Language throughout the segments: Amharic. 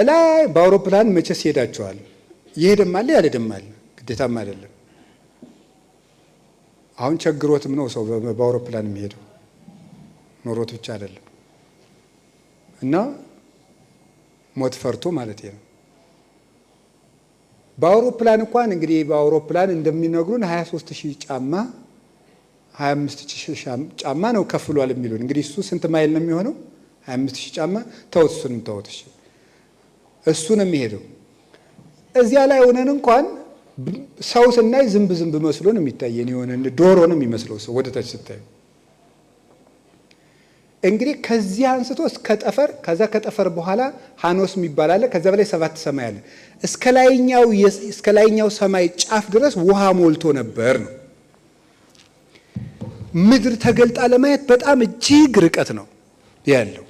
ላይ በአውሮፕላን መቼስ ሄዳቸዋል። ይሄድም አለ ያልሄድም አለ፣ ግዴታም አይደለም። አሁን ቸግሮትም ነው ሰው በአውሮፕላን የሚሄደው ኖሮት ብቻ አይደለም። እና ሞት ፈርቶ ማለት ነው። በአውሮፕላን እንኳን እንግዲህ በአውሮፕላን እንደሚነግሩን 23000 ጫማ 25000 ጫማ ነው ከፍሏል የሚሉን። እንግዲህ እሱ ስንት ማይል ነው የሚሆነው? 25000 ጫማ ተውት፣ እሱንም ተውት። እሱ ነው የሚሄደው። እዚያ ላይ ሆነን እንኳን ሰው ስናይ ዝንብ መስሎ ነው የሚታየን። የሆነ ዶሮ ነው የሚመስለው ሰው ወደ ታች ስታዩ። እንግዲህ ከዚህ አንስቶ እስከ ጠፈር፣ ከዛ ከጠፈር በኋላ ሃኖስ የሚባል አለ። ከዛ በላይ 7 ሰማይ አለ። እስከ ላይኛው ሰማይ ጫፍ ድረስ ውሃ ሞልቶ ነበር ነው። ምድር ተገልጣ ለማየት በጣም እጅግ ርቀት ነው ያለው።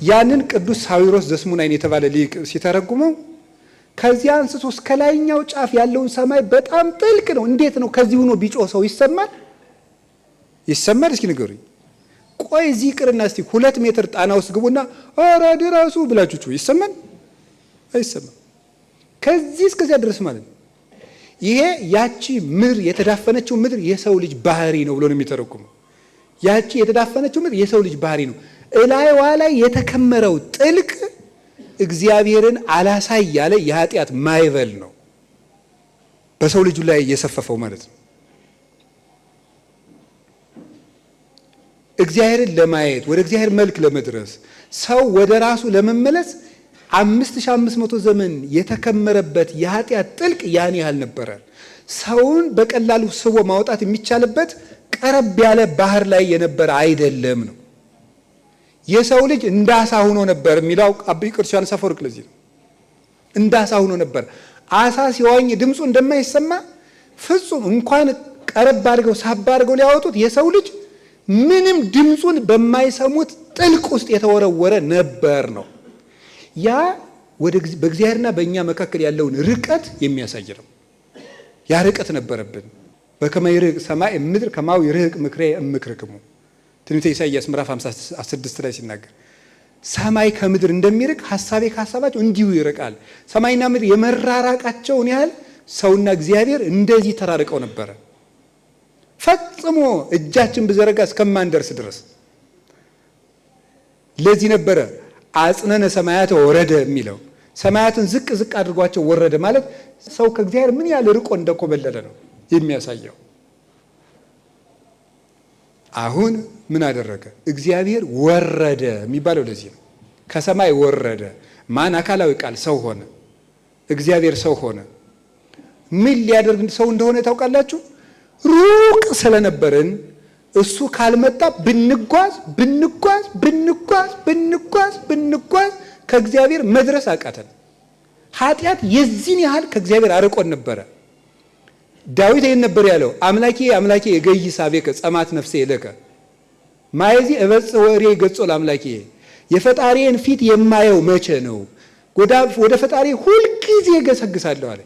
ያንን ቅዱስ ሳዊሮስ ዘስሙናይን የተባለ ሊቅ ሲተረጉመው ከዚህ አንስቶ እስከ ላይኛው ጫፍ ያለውን ሰማይ በጣም ጥልቅ ነው። እንዴት ነው ከዚህ ሆኖ ቢጮህ ሰው ይሰማል? ይሰማል? እስኪ ንገሩኝ። ቆይ እዚህ ቅርና እስቲ 2 ሜትር ጣና ውስጥ ግቡና ኧረ ድረሱ ብላችሁ ይሰማል? አይሰማም። ከዚህ እስከዚያ ድረስ ማለት ነው። ይሄ ያቺ ምድር የተዳፈነችው ምድር የሰው ልጅ ባህሪ ነው ብሎ ነው የሚተረጉመው። ያቺ የተዳፈነችው ምድር የሰው ልጅ ባህሪ ነው። እላይዋ ላይ የተከመረው ጥልቅ እግዚአብሔርን አላሳይ ያለ የኃጢአት ማይበል ነው በሰው ልጁ ላይ እየሰፈፈው ማለት ነው። እግዚአብሔርን ለማየት ወደ እግዚአብሔር መልክ ለመድረስ ሰው ወደ ራሱ ለመመለስ 5500 ዘመን የተከመረበት የኃጢአት ጥልቅ ያን ያህል ነበረ። ሰውን በቀላሉ ስቦ ማውጣት የሚቻልበት ቀረብ ያለ ባህር ላይ የነበረ አይደለም ነው። የሰው ልጅ እንዳሳ ሆኖ ነበር የሚለው አብይ ቅዱስ ዮሐንስ አፈወርቅ ለዚህ ነው። እንዳሳ ሆኖ ነበር። አሳ ሲዋኝ ድምፁ እንደማይሰማ ፍጹም እንኳን ቀረብ አድርገው ሳብ አድርገው ሊያወጡት የሰው ልጅ ምንም ድምፁን በማይሰሙት ጥልቅ ውስጥ የተወረወረ ነበር ነው። ያ በእግዚአብሔርና በእኛ መካከል ያለውን ርቀት የሚያሳይ ነው። ያ ርቀት ነበረብን። በከመ ይርቅ ሰማይ ምድር ከማው ይርቅ ምክሬ እምክርክሙ ትንቢተ ኢሳይያስ ምዕራፍ 56 ላይ ሲናገር ሰማይ ከምድር እንደሚርቅ ሐሳቤ ከሐሳባቸው እንዲሁ ይርቃል። ሰማይና ምድር የመራራቃቸውን ያህል ሰውና እግዚአብሔር እንደዚህ ተራርቀው ነበረ። ፈጽሞ እጃችን ብዘረጋ እስከማንደርስ ድረስ። ለዚህ ነበረ አጽነነ ሰማያተ ወረደ የሚለው። ሰማያትን ዝቅ ዝቅ አድርጓቸው ወረደ ማለት ሰው ከእግዚአብሔር ምን ያህል ርቆ እንደኮበለለ ነው የሚያሳየው። አሁን ምን አደረገ? እግዚአብሔር ወረደ የሚባለው ለዚህ ነው። ከሰማይ ወረደ። ማን? አካላዊ ቃል ሰው ሆነ። እግዚአብሔር ሰው ሆነ። ምን ሊያደርግ ሰው እንደሆነ ታውቃላችሁ? ሩቅ ስለነበርን እሱ ካልመጣ ብንጓዝ ከእግዚአብሔር መድረስ አቃተን። ኃጢአት የዚህን ያህል ከእግዚአብሔር አርቆን ነበረ። ዳዊት ይህን ነበር ያለው፣ አምላኬ አምላኬ የገይሳ ቤከ ጸማት ነፍሴ የለከ ማየዚ እበጽ ወሬ ገጾ ለአምላኬ። የፈጣሪን ፊት የማየው መቼ ነው? ወደ ፈጣሪ ሁልጊዜ ገሰግሳለሁ አለ።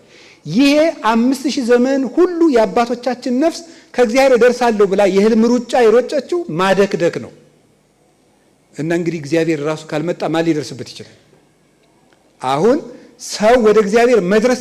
ይሄ 5000 ዘመን ሁሉ የአባቶቻችን ነፍስ ከእግዚአብሔር እደርሳለሁ ብላ የህልም ሩጫ የሮጨችው ማደክደክ ነው። እና እንግዲህ እግዚአብሔር ራሱ ካልመጣ ማን ሊደርስበት ይችላል? አሁን ሰው ወደ እግዚአብሔር መድረስ